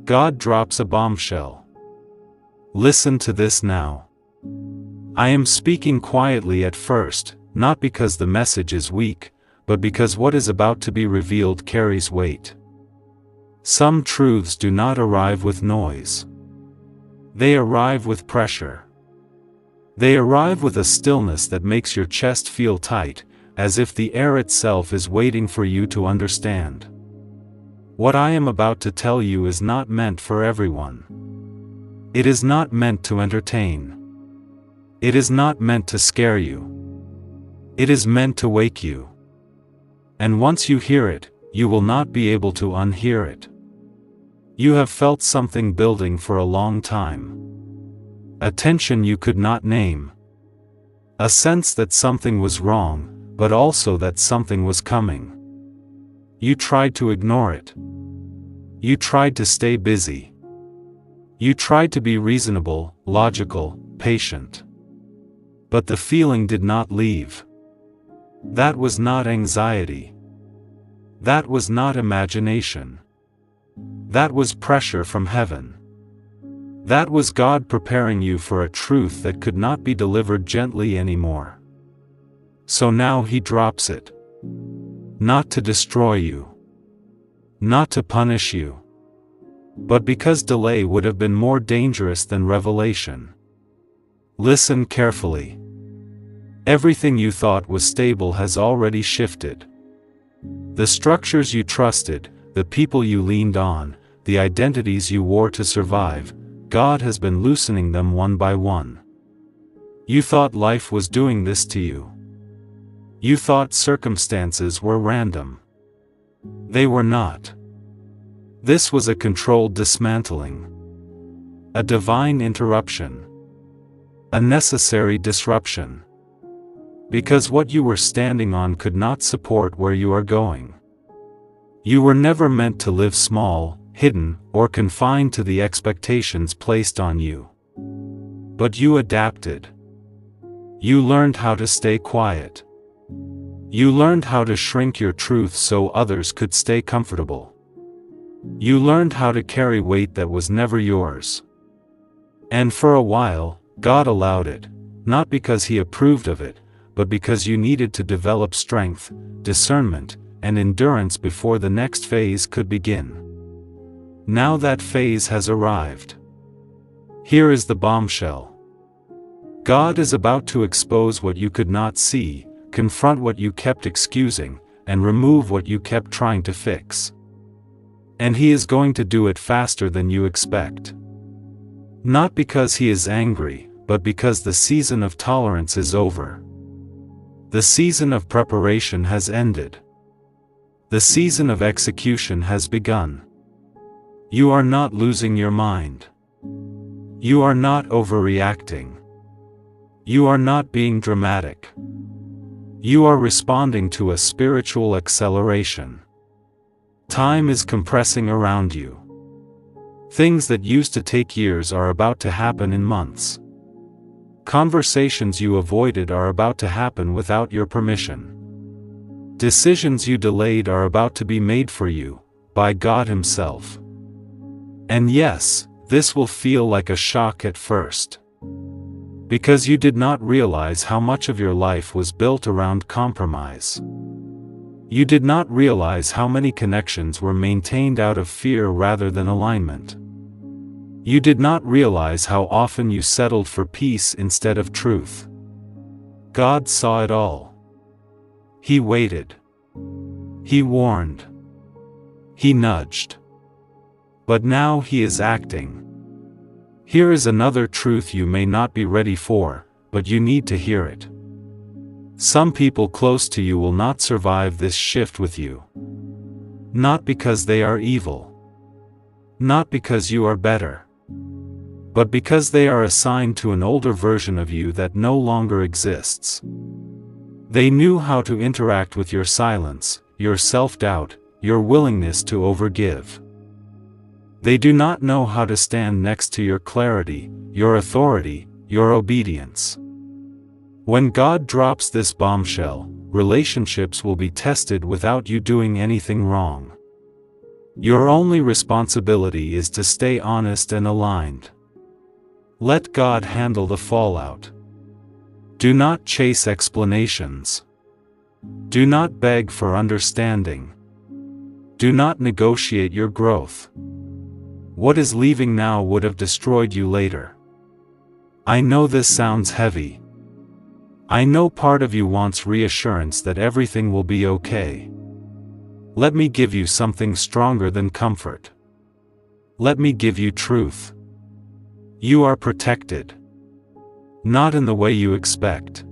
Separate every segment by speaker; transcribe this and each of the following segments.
Speaker 1: God drops a bombshell. Listen to this now. I am speaking quietly at first, not because the message is weak, but because what is about to be revealed carries weight. Some truths do not arrive with noise. They arrive with pressure. They arrive with a stillness that makes your chest feel tight, as if the air itself is waiting for you to understand. What I am about to tell you is not meant for everyone. It is not meant to entertain. It is not meant to scare you. It is meant to wake you. And once you hear it, you will not be able to unhear it. You have felt something building for a long time. A tension you could not name. A sense that something was wrong, but also that something was coming. You tried to ignore it. You tried to stay busy. You tried to be reasonable, logical, patient. But the feeling did not leave. That was not anxiety. That was not imagination. That was pressure from heaven. That was God preparing you for a truth that could not be delivered gently anymore. So now He drops it. Not to destroy you. Not to punish you. But because delay would have been more dangerous than revelation. Listen carefully. Everything you thought was stable has already shifted. The structures you trusted, the people you leaned on, the identities you wore to survive, God has been loosening them one by one. You thought life was doing this to you. You thought circumstances were random. They were not. This was a controlled dismantling. A divine interruption. A necessary disruption. Because what you were standing on could not support where you are going. You were never meant to live small, hidden, or confined to the expectations placed on you. But you adapted. You learned how to stay quiet. You learned how to shrink your truth so others could stay comfortable. You learned how to carry weight that was never yours. And for a while, God allowed it, not because He approved of it, but because you needed to develop strength, discernment, and endurance before the next phase could begin. Now that phase has arrived. Here is the bombshell. God is about to expose what you could not see, confront what you kept excusing, and remove what you kept trying to fix. And He is going to do it faster than you expect. Not because He is angry, but because the season of tolerance is over. The season of preparation has ended. The season of execution has begun. You are not losing your mind. You are not overreacting. You are not being dramatic. You are responding to a spiritual acceleration. Time is compressing around you. Things that used to take years are about to happen in months. Conversations you avoided are about to happen without your permission. Decisions you delayed are about to be made for you, by God Himself. And yes, this will feel like a shock at first. Because you did not realize how much of your life was built around compromise. You did not realize how many connections were maintained out of fear rather than alignment. You did not realize how often you settled for peace instead of truth. God saw it all. He waited. He warned. He nudged. But now He is acting. Here is another truth you may not be ready for, but you need to hear it. Some people close to you will not survive this shift with you. Not because they are evil. Not because you are better. But because they are assigned to an older version of you that no longer exists. They knew how to interact with your silence, your self-doubt, your willingness to overgive. They do not know how to stand next to your clarity, your authority, your obedience. When God drops this bombshell, relationships will be tested without you doing anything wrong. Your only responsibility is to stay honest and aligned. Let God handle the fallout. Do not chase explanations. Do not beg for understanding. Do not negotiate your growth. What is leaving now would have destroyed you later. I know this sounds heavy. I know part of you wants reassurance that everything will be okay. Let me give you something stronger than comfort. Let me give you truth. You are protected. Not in the way you expect.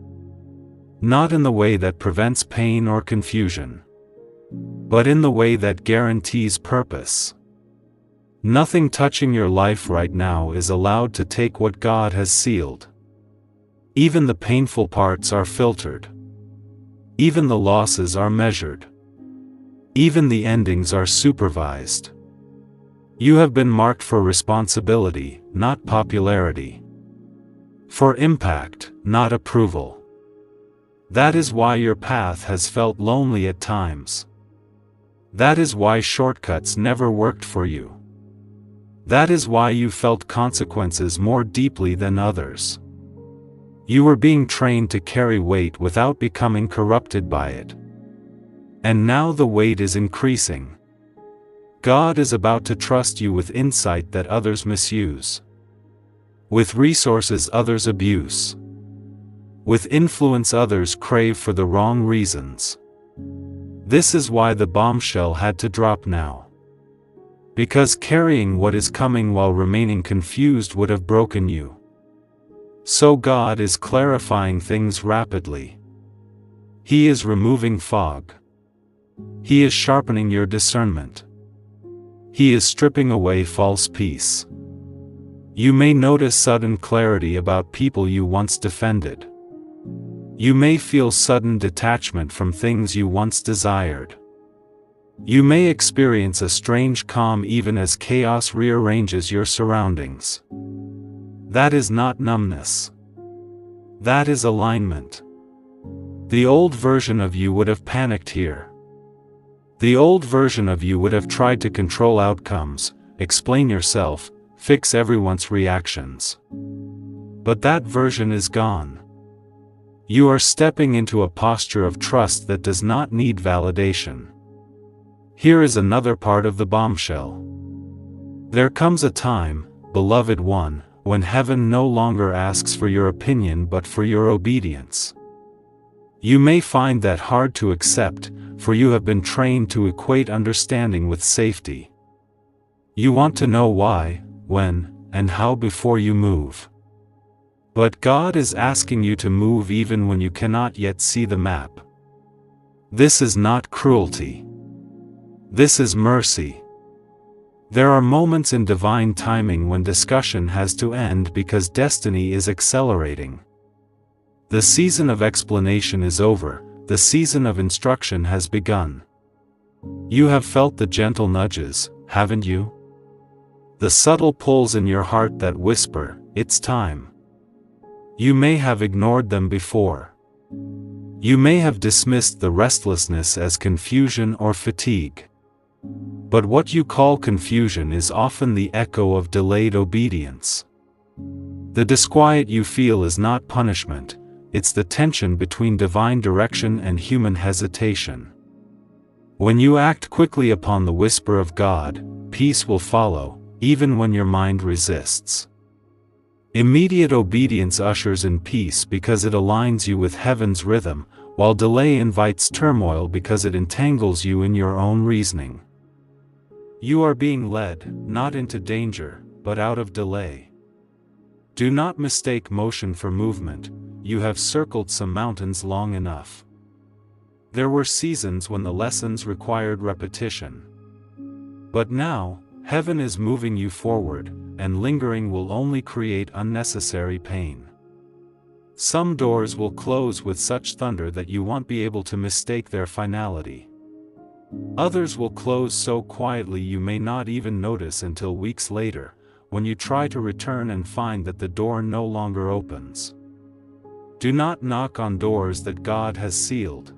Speaker 1: Not in the way that prevents pain or confusion. But in the way that guarantees purpose. Nothing touching your life right now is allowed to take what God has sealed. Even the painful parts are filtered. Even the losses are measured. Even the endings are supervised. You have been marked for responsibility, not popularity. For impact, not approval. That is why your path has felt lonely at times. That is why shortcuts never worked for you. That is why you felt consequences more deeply than others. You were being trained to carry weight without becoming corrupted by it. And now the weight is increasing. God is about to trust you with insight that others misuse. With resources others abuse. With influence others crave for the wrong reasons. This is why the bombshell had to drop now. Because carrying what is coming while remaining confused would have broken you. So God is clarifying things rapidly. He is removing fog. He is sharpening your discernment. He is stripping away false peace. You may notice sudden clarity about people you once defended. You may feel sudden detachment from things you once desired. You may experience a strange calm even as chaos rearranges your surroundings. That is not numbness. That is alignment. The old version of you would have panicked here. The old version of you would have tried to control outcomes, explain yourself, fix everyone's reactions. But that version is gone. You are stepping into a posture of trust that does not need validation. Here is another part of the bombshell. There comes a time, beloved one, when heaven no longer asks for your opinion but for your obedience. You may find that hard to accept, for you have been trained to equate understanding with safety. You want to know why, when, and how before you move. But God is asking you to move even when you cannot yet see the map. This is not cruelty. This is mercy. There are moments in divine timing when discussion has to end because destiny is accelerating. The season of explanation is over, the season of instruction has begun. You have felt the gentle nudges, haven't you? The subtle pulls in your heart that whisper, "It's time." You may have ignored them before. You may have dismissed the restlessness as confusion or fatigue. But what you call confusion is often the echo of delayed obedience. The disquiet you feel is not punishment, it's the tension between divine direction and human hesitation. When you act quickly upon the whisper of God, peace will follow, even when your mind resists. Immediate obedience ushers in peace because it aligns you with heaven's rhythm, while delay invites turmoil because it entangles you in your own reasoning. You are being led, not into danger, but out of delay. Do not mistake motion for movement, you have circled some mountains long enough. There were seasons when the lessons required repetition. But now, heaven is moving you forward, and lingering will only create unnecessary pain. Some doors will close with such thunder that you won't be able to mistake their finality. Others will close so quietly you may not even notice until weeks later, when you try to return and find that the door no longer opens. Do not knock on doors that God has sealed.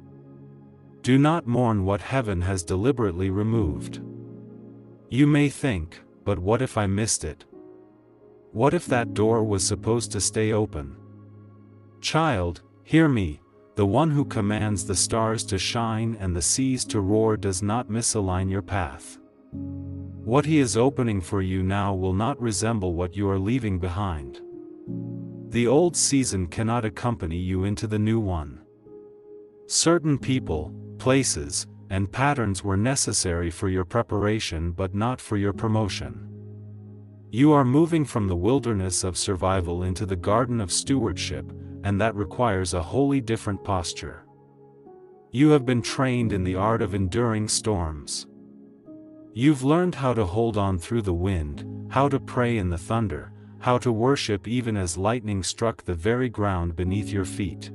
Speaker 1: Do not mourn what heaven has deliberately removed. You may think, but what if I missed it? What if that door was supposed to stay open? Child, hear me, the one who commands the stars to shine and the seas to roar does not misalign your path. What he is opening for you now will not resemble what you are leaving behind. The old season cannot accompany you into the new one. Certain people, places, and patterns were necessary for your preparation but not for your promotion. You are moving from the wilderness of survival into the garden of stewardship, and that requires a wholly different posture. You have been trained in the art of enduring storms. You've learned how to hold on through the wind, how to pray in the thunder, how to worship even as lightning struck the very ground beneath your feet.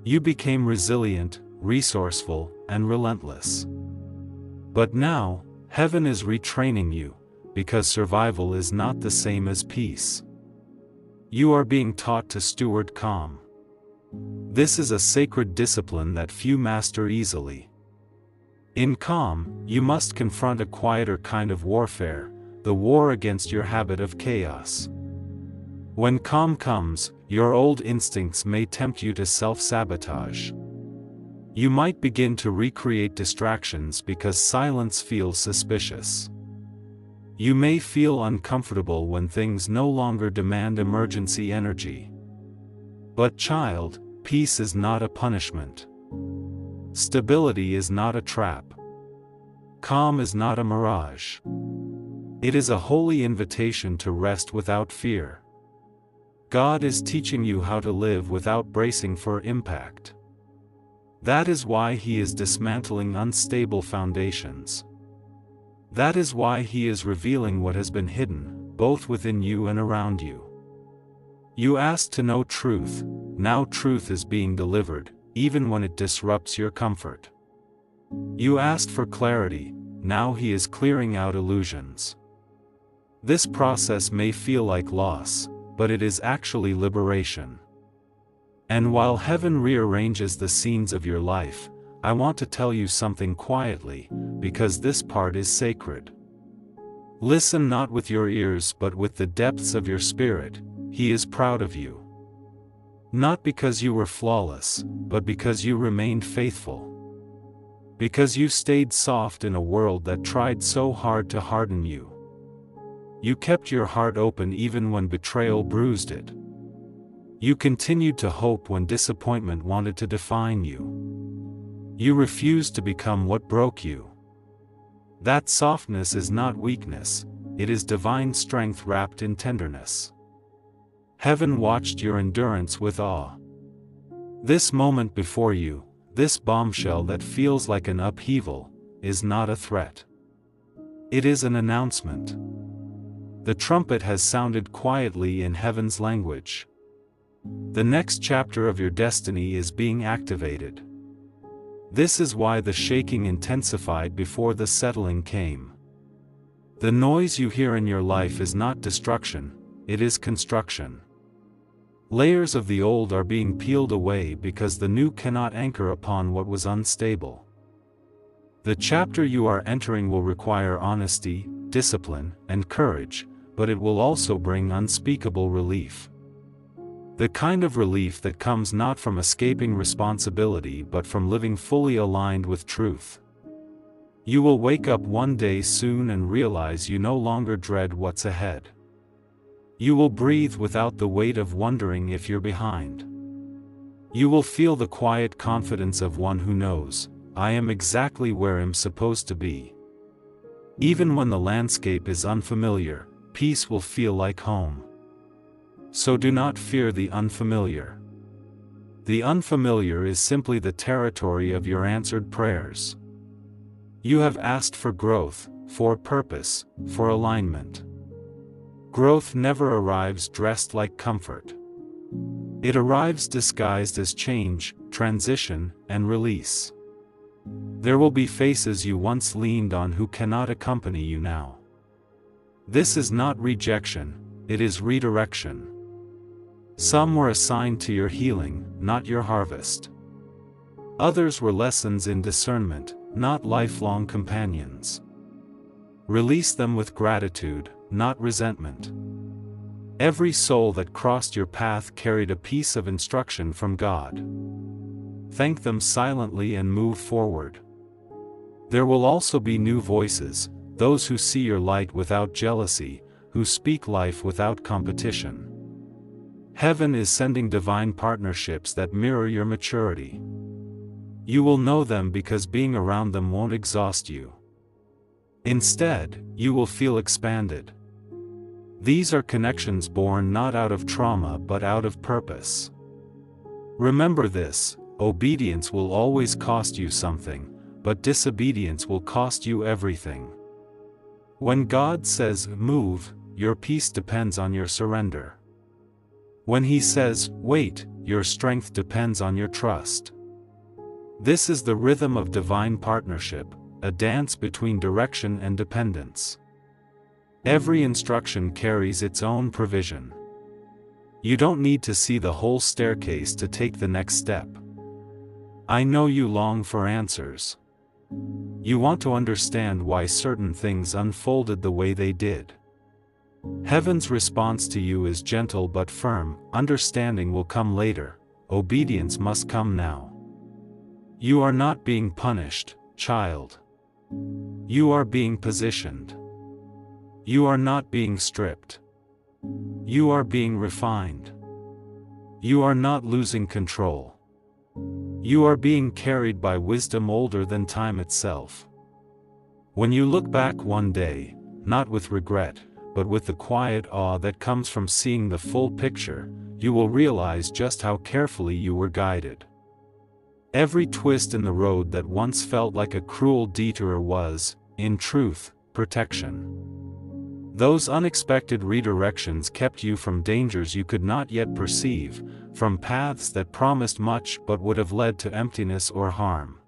Speaker 1: You became resilient, resourceful, and relentless. But now, heaven is retraining you, because survival is not the same as peace. You are being taught to steward calm. This is a sacred discipline that few master easily. In calm, you must confront a quieter kind of warfare, the war against your habit of chaos. When calm comes, your old instincts may tempt you to self-sabotage. You might begin to recreate distractions because silence feels suspicious. You may feel uncomfortable when things no longer demand emergency energy. But child, peace is not a punishment. Stability is not a trap. Calm is not a mirage. It is a holy invitation to rest without fear. God is teaching you how to live without bracing for impact. That is why He is dismantling unstable foundations. That is why He is revealing what has been hidden, both within you and around you. You asked to know truth, now truth is being delivered, even when it disrupts your comfort. You asked for clarity, now He is clearing out illusions. This process may feel like loss, but it is actually liberation. And while heaven rearranges the scenes of your life, I want to tell you something quietly, because this part is sacred. Listen not with your ears but with the depths of your spirit. He is proud of you. Not because you were flawless, but because you remained faithful. Because you stayed soft in a world that tried so hard to harden you. You kept your heart open even when betrayal bruised it. You continued to hope when disappointment wanted to define you. You refused to become what broke you. That softness is not weakness, it is divine strength wrapped in tenderness. Heaven watched your endurance with awe. This moment before you, this bombshell that feels like an upheaval, is not a threat. It is an announcement. The trumpet has sounded quietly in heaven's language. The next chapter of your destiny is being activated. This is why the shaking intensified before the settling came. The noise you hear in your life is not destruction, it is construction. Layers of the old are being peeled away because the new cannot anchor upon what was unstable. The chapter you are entering will require honesty, discipline, and courage, but it will also bring unspeakable relief. The kind of relief that comes not from escaping responsibility but from living fully aligned with truth. You will wake up one day soon and realize you no longer dread what's ahead. You will breathe without the weight of wondering if you're behind. You will feel the quiet confidence of one who knows, I am exactly where I'm supposed to be. Even when the landscape is unfamiliar, peace will feel like home. So do not fear the unfamiliar. The unfamiliar is simply the territory of your answered prayers. You have asked for growth, for purpose, for alignment. Growth never arrives dressed like comfort. It arrives disguised as change, transition, and release. There will be faces you once leaned on who cannot accompany you now. This is not rejection, it is redirection. Some were assigned to your healing, not your harvest. Others were lessons in discernment, not lifelong companions. Release them with gratitude, not resentment. Every soul that crossed your path carried a piece of instruction from God. Thank them silently and move forward. There will also be new voices, those who see your light without jealousy, who speak life without competition. Heaven is sending divine partnerships that mirror your maturity. You will know them because being around them won't exhaust you. Instead, you will feel expanded. These are connections born not out of trauma but out of purpose. Remember this: obedience will always cost you something, but disobedience will cost you everything. When God says, "Move," your peace depends on your surrender. When He says, "Wait," your strength depends on your trust. This is the rhythm of divine partnership, a dance between direction and dependence. Every instruction carries its own provision. You don't need to see the whole staircase to take the next step. I know you long for answers. You want to understand why certain things unfolded the way they did. Heaven's response to you is gentle but firm: understanding will come later, obedience must come now. You are not being punished, child. You are being positioned. You are not being stripped. You are being refined. You are not losing control. You are being carried by wisdom older than time itself. When you look back one day, not with regret, but with the quiet awe that comes from seeing the full picture, you will realize just how carefully you were guided. Every twist in the road that once felt like a cruel detour was, in truth, protection. Those unexpected redirections kept you from dangers you could not yet perceive, from paths that promised much but would have led to emptiness or harm.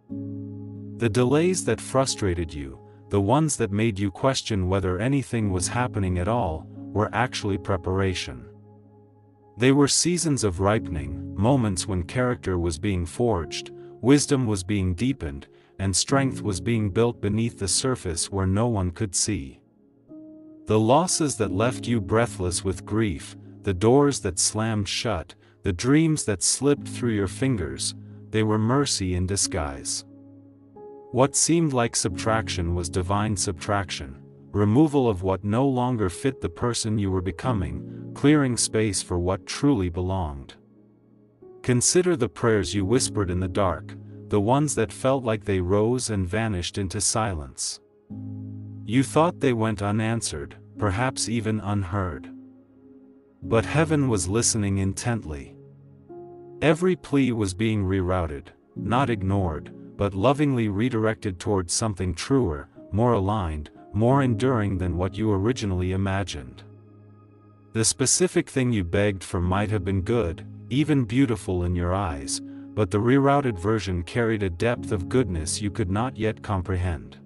Speaker 1: The delays that frustrated you, the ones that made you question whether anything was happening at all, were actually preparation. They were seasons of ripening, moments when character was being forged, wisdom was being deepened, and strength was being built beneath the surface where no one could see. The losses that left you breathless with grief, the doors that slammed shut, the dreams that slipped through your fingers, they were mercy in disguise. What seemed like subtraction was divine subtraction, removal of what no longer fit the person you were becoming, clearing space for what truly belonged. Consider the prayers you whispered in the dark, the ones that felt like they rose and vanished into silence. You thought they went unanswered, perhaps even unheard. But heaven was listening intently. Every plea was being rerouted, not ignored, but lovingly redirected towards something truer, more aligned, more enduring than what you originally imagined. The specific thing you begged for might have been good, even beautiful in your eyes, but the rerouted version carried a depth of goodness you could not yet comprehend.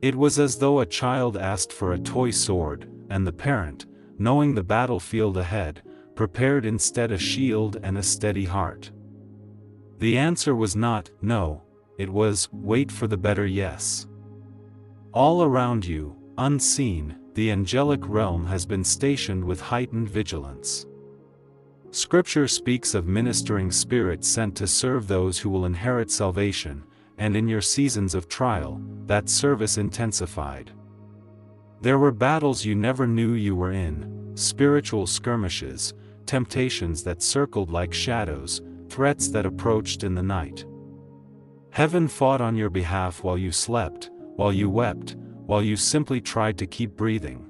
Speaker 1: It was as though a child asked for a toy sword, and the parent, knowing the battlefield ahead, prepared instead a shield and a steady heart. The answer was not, no, it was, wait for the better yes. All around you, unseen, the angelic realm has been stationed with heightened vigilance. Scripture speaks of ministering spirits sent to serve those who will inherit salvation, and in your seasons of trial, that service intensified. There were battles you never knew you were in, spiritual skirmishes, temptations that circled like shadows, threats that approached in the night. Heaven fought on your behalf while you slept, while you wept, while you simply tried to keep breathing.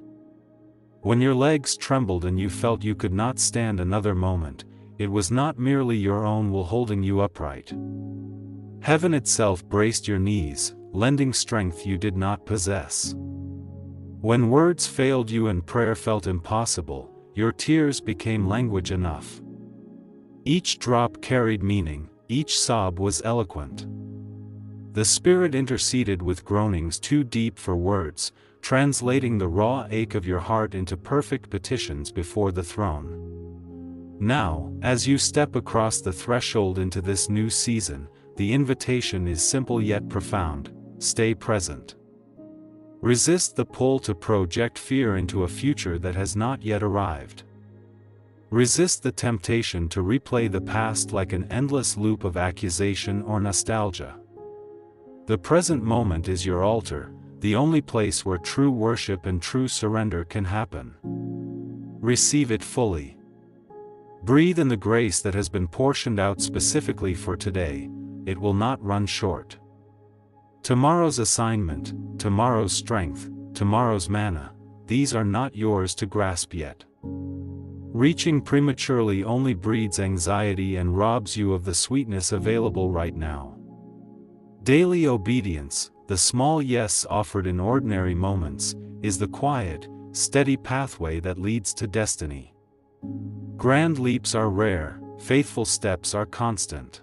Speaker 1: When your legs trembled and you felt you could not stand another moment, it was not merely your own will holding you upright. Heaven itself braced your knees, lending strength you did not possess. When words failed you and prayer felt impossible, your tears became language enough. Each drop carried meaning, each sob was eloquent. The Spirit interceded with groanings too deep for words, translating the raw ache of your heart into perfect petitions before the throne. Now, as you step across the threshold into this new season, the invitation is simple yet profound: stay present. Resist the pull to project fear into a future that has not yet arrived. Resist the temptation to replay the past like an endless loop of accusation or nostalgia. The present moment is your altar, the only place where true worship and true surrender can happen. Receive it fully. Breathe in the grace that has been portioned out specifically for today. It will not run short. Tomorrow's assignment, tomorrow's strength, tomorrow's manna, these are not yours to grasp yet. Reaching prematurely only breeds anxiety and robs you of the sweetness available right now. Daily obedience, the small yes offered in ordinary moments, is the quiet, steady pathway that leads to destiny. Grand leaps are rare, faithful steps are constant.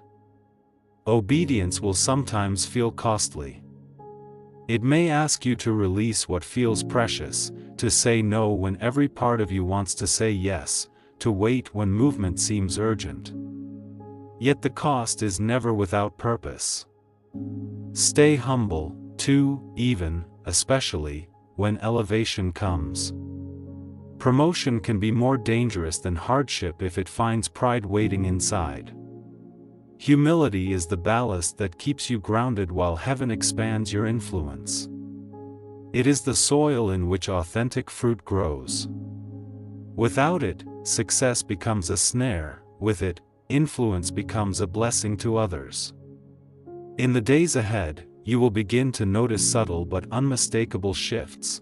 Speaker 1: Obedience will sometimes feel costly. It may ask you to release what feels precious, to say no when every part of you wants to say yes, to wait when movement seems urgent. Yet the cost is never without purpose. Stay humble, too, even, especially, when elevation comes. Promotion can be more dangerous than hardship if it finds pride waiting inside. Humility is the ballast that keeps you grounded while heaven expands your influence. It is the soil in which authentic fruit grows. Without it, success becomes a snare; with it, influence becomes a blessing to others. In the days ahead, you will begin to notice subtle but unmistakable shifts.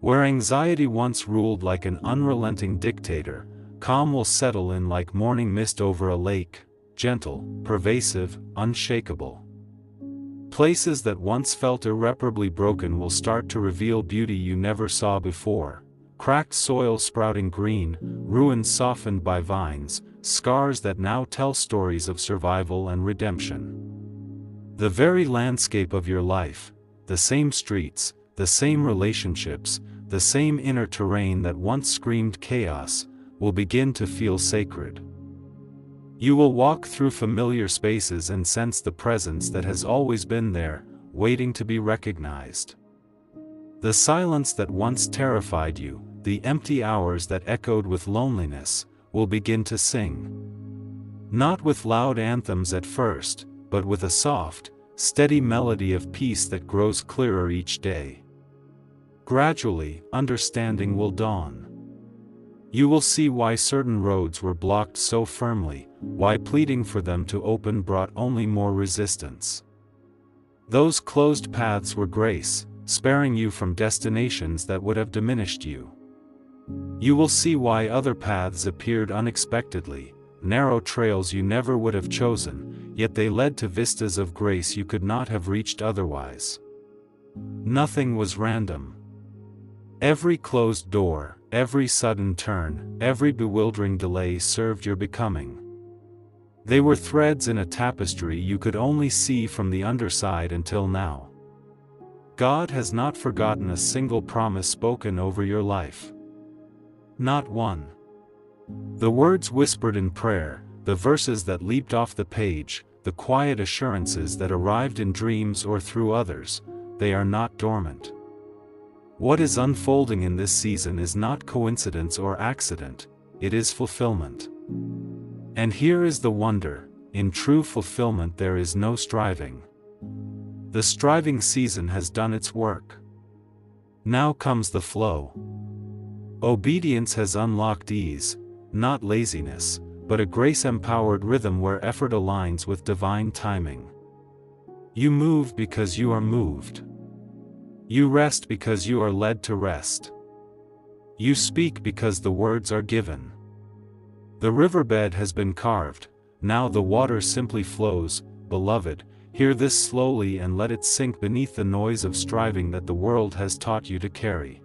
Speaker 1: Where anxiety once ruled like an unrelenting dictator, calm will settle in like morning mist over a lake, gentle, pervasive, unshakable. Places that once felt irreparably broken will start to reveal beauty you never saw before. Cracked soil sprouting green, ruins softened by vines, scars that now tell stories of survival and redemption. The very landscape of your life, the same streets, the same relationships, the same inner terrain that once screamed chaos, will begin to feel sacred. You will walk through familiar spaces and sense the presence that has always been there, waiting to be recognized. The silence that once terrified you, the empty hours that echoed with loneliness, will begin to sing. Not with loud anthems at first, but with a soft, steady melody of peace that grows clearer each day. Gradually, understanding will dawn. You will see why certain roads were blocked so firmly, why pleading for them to open brought only more resistance. Those closed paths were grace, sparing you from destinations that would have diminished you. You will see why other paths appeared unexpectedly, narrow trails you never would have chosen, yet they led to vistas of grace you could not have reached otherwise. Nothing was random. Every closed door, every sudden turn, every bewildering delay served your becoming. They were threads in a tapestry you could only see from the underside until now. God has not forgotten a single promise spoken over your life. Not one. The words whispered in prayer, the verses that leaped off the page, the quiet assurances that arrived in dreams or through others, they are not dormant. What is unfolding in this season is not coincidence or accident, it is fulfillment. And here is the wonder: in true fulfillment there is no striving. The striving season has done its work. Now comes the flow. Obedience has unlocked ease, not laziness, but a grace-empowered rhythm where effort aligns with divine timing. You move because you are moved. You rest because you are led to rest. You speak because the words are given. The riverbed has been carved, now the water simply flows. Beloved, hear this slowly and let it sink beneath the noise of striving that the world has taught you to carry.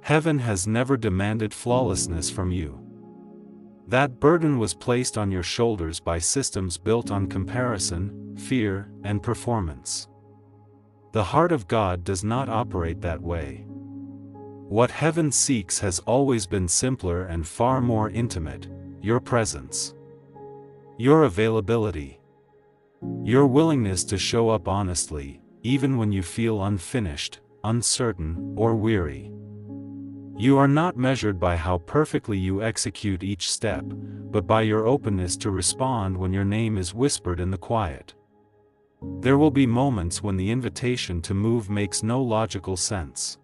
Speaker 1: Heaven has never demanded flawlessness from you. That burden was placed on your shoulders by systems built on comparison, fear, and performance. The heart of God does not operate that way. What heaven seeks has always been simpler and far more intimate: your presence. Your availability. Your willingness to show up honestly, even when you feel unfinished, uncertain, or weary. You are not measured by how perfectly you execute each step, but by your openness to respond when your name is whispered in the quiet. There will be moments when the invitation to move makes no logical sense.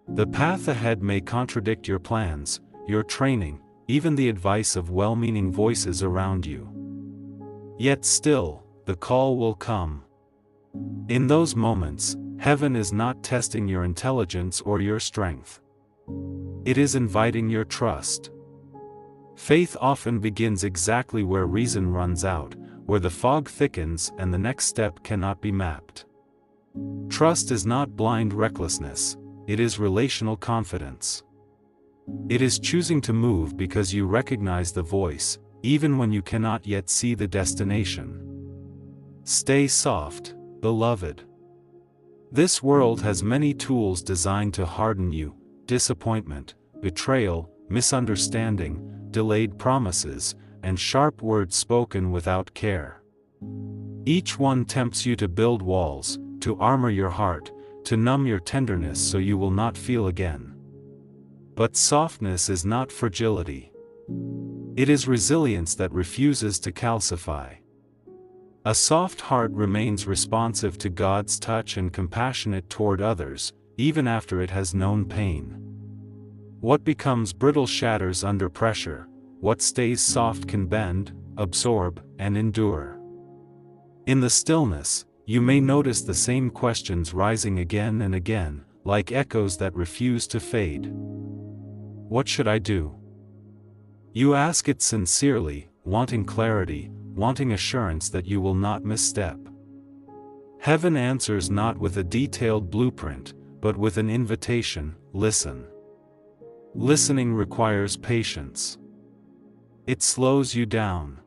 Speaker 1: The path ahead may contradict your plans, your training, even the advice of well-meaning voices around you. Yet still, the call will come. In those moments, heaven is not testing your intelligence or your strength. It is inviting your trust. Faith often begins exactly where reason runs out, where the fog thickens and the next step cannot be mapped. Trust is not blind recklessness, it is relational confidence. It is choosing to move because you recognize the voice, even when you cannot yet see the destination. Stay soft, beloved. This world has many tools designed to harden you: disappointment, betrayal, misunderstanding, delayed promises, and sharp words spoken without care. Each one tempts you to build walls, to armor your heart, to numb your tenderness so you will not feel again. But softness is not fragility. It is resilience that refuses to calcify. A soft heart remains responsive to God's touch and compassionate toward others, even after it has known pain. What becomes brittle shatters under pressure, what stays soft can bend, absorb, and endure. In the stillness, you may notice the same questions rising again and again, like echoes that refuse to fade. What should I do? You ask it sincerely, wanting clarity, wanting assurance that you will not misstep. Heaven answers not with a detailed blueprint, but with an invitation: listen. Listening requires patience. It slows you down.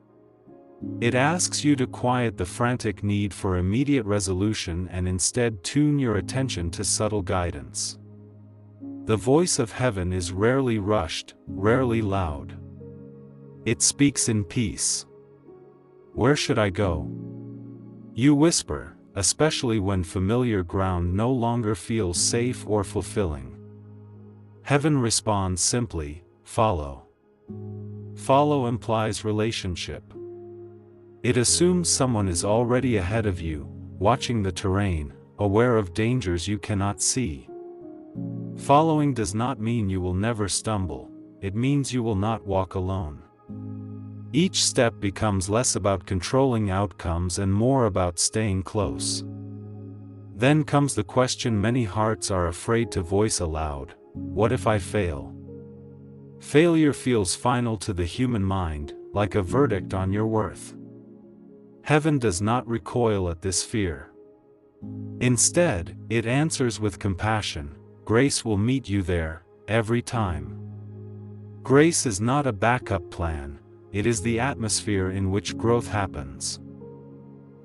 Speaker 1: It asks you to quiet the frantic need for immediate resolution and instead tune your attention to subtle guidance. The voice of heaven is rarely rushed, rarely loud. It speaks in peace. Where should I go? You whisper, especially when familiar ground no longer feels safe or fulfilling. Heaven responds simply: follow. Follow implies relationship. It assumes someone is already ahead of you, watching the terrain, aware of dangers you cannot see. Following does not mean you will never stumble, it means you will not walk alone. Each step becomes less about controlling outcomes and more about staying close. Then comes the question many hearts are afraid to voice aloud: what if I fail? Failure feels final to the human mind, like a verdict on your worth. Heaven does not recoil at this fear. Instead, it answers with compassion: grace will meet you there, every time. Grace is not a backup plan, it is the atmosphere in which growth happens.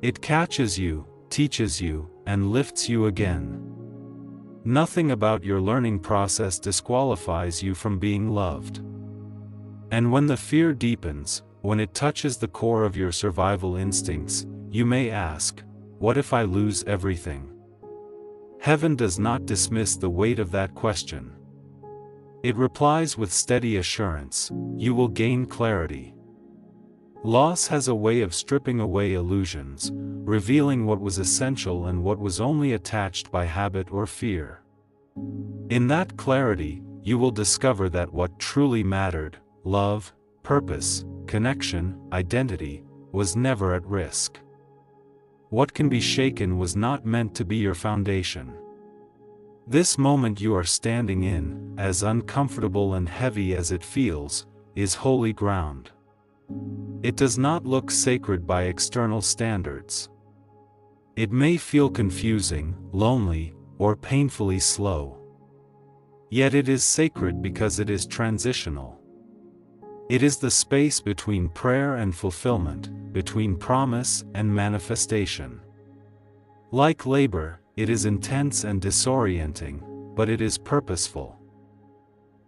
Speaker 1: It catches you, teaches you, and lifts you again. Nothing about your learning process disqualifies you from being loved. And when the fear deepens, when it touches the core of your survival instincts, you may ask, what if I lose everything? Heaven does not dismiss the weight of that question. It replies with steady assurance: you will gain clarity. Loss has a way of stripping away illusions, revealing what was essential and what was only attached by habit or fear. In that clarity, you will discover that what truly mattered, love, purpose, connection, identity, was never at risk. What can be shaken was not meant to be your foundation. This moment you are standing in, as uncomfortable and heavy as it feels, is holy ground. It does not look sacred by external standards. It may feel confusing, lonely, or painfully slow. Yet it is sacred because it is transitional. It is the space between prayer and fulfillment, between promise and manifestation. Like labor, it is intense and disorienting, but it is purposeful.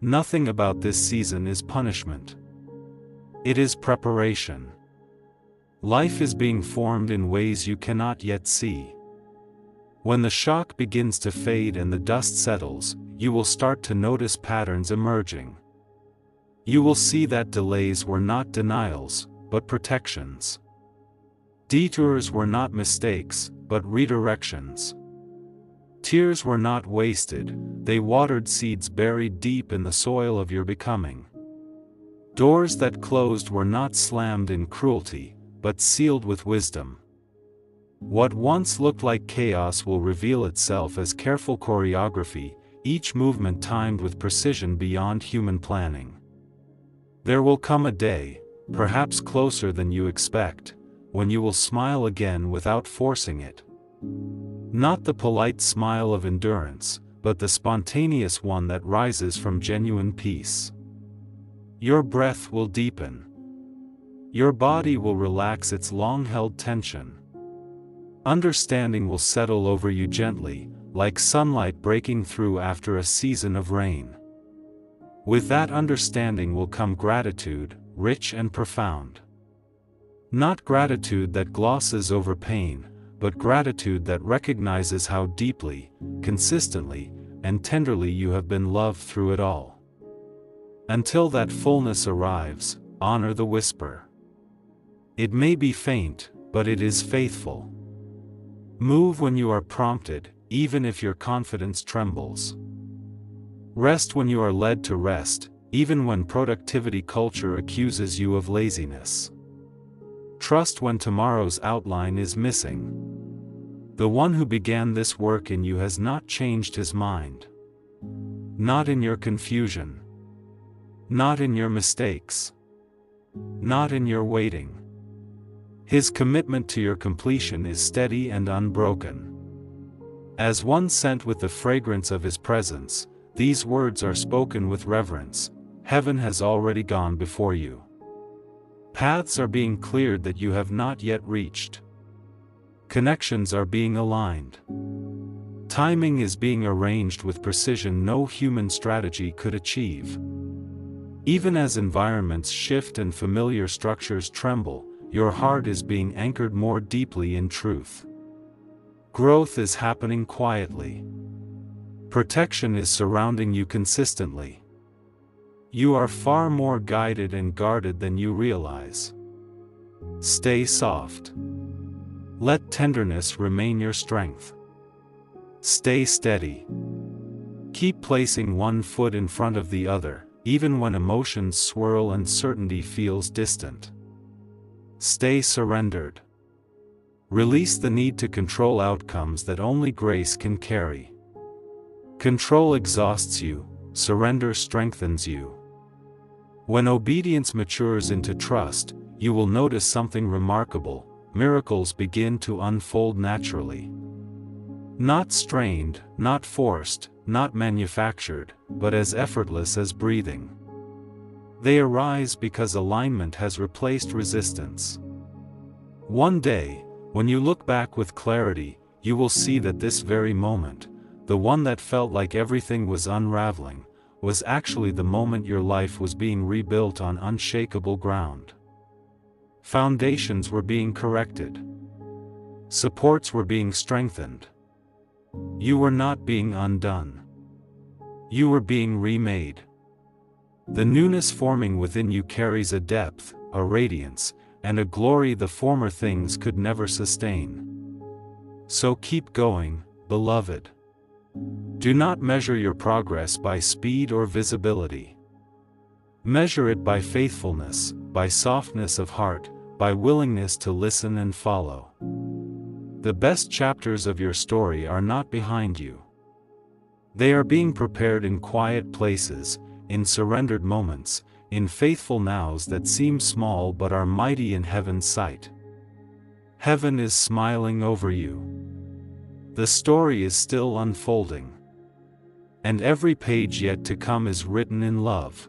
Speaker 1: Nothing about this season is punishment. It is preparation. Life is being formed in ways you cannot yet see. When the shock begins to fade and the dust settles, you will start to notice patterns emerging. You will see that delays were not denials, but protections. Detours were not mistakes, but redirections. Tears were not wasted, they watered seeds buried deep in the soil of your becoming. Doors that closed were not slammed in cruelty, but sealed with wisdom. What once looked like chaos will reveal itself as careful choreography, each movement timed with precision beyond human planning. There will come a day, perhaps closer than you expect, when you will smile again without forcing it. Not the polite smile of endurance, but the spontaneous one that rises from genuine peace. Your breath will deepen. Your body will relax its long-held tension. Understanding will settle over you gently, like sunlight breaking through after a season of rain. With that understanding will come gratitude, rich and profound. Not gratitude that glosses over pain, but gratitude that recognizes how deeply, consistently, and tenderly you have been loved through it all. Until that fullness arrives, honor the whisper. It may be faint, but it is faithful. Move when you are prompted, even if your confidence trembles. Rest when you are led to rest, even when productivity culture accuses you of laziness. Trust when tomorrow's outline is missing. The one who began this work in you has not changed his mind. Not in your confusion. Not in your mistakes. Not in your waiting. His commitment to your completion is steady and unbroken. As one sent with the fragrance of his presence, these words are spoken with reverence. Heaven has already gone before you. Paths are being cleared that you have not yet reached. Connections are being aligned. Timing is being arranged with precision no human strategy could achieve. Even as environments shift and familiar structures tremble, your heart is being anchored more deeply in truth. Growth is happening quietly. Protection is surrounding you consistently. You are far more guided and guarded than you realize. Stay soft. Let tenderness remain your strength. Stay steady. Keep placing one foot in front of the other, even when emotions swirl and certainty feels distant. Stay surrendered. Release the need to control outcomes that only grace can carry. Control exhausts you, surrender strengthens you. When obedience matures into trust, you will notice something remarkable. Miracles begin to unfold naturally. Not strained, not forced, not manufactured, but as effortless as breathing. They arise because alignment has replaced resistance. One day, when you look back with clarity, you will see that this very moment, the one that felt like everything was unraveling, was actually the moment your life was being rebuilt on unshakable ground. Foundations were being corrected. Supports were being strengthened. You were not being undone. You were being remade. The newness forming within you carries a depth, a radiance, and a glory the former things could never sustain. So keep going, beloved. Do not measure your progress by speed or visibility. Measure it by faithfulness, by softness of heart, by willingness to listen and follow. The best chapters of your story are not behind you. They are being prepared in quiet places, in surrendered moments, in faithful nows that seem small but are mighty in heaven's sight. Heaven is smiling over you. The story is still unfolding. And every page yet to come is written in love.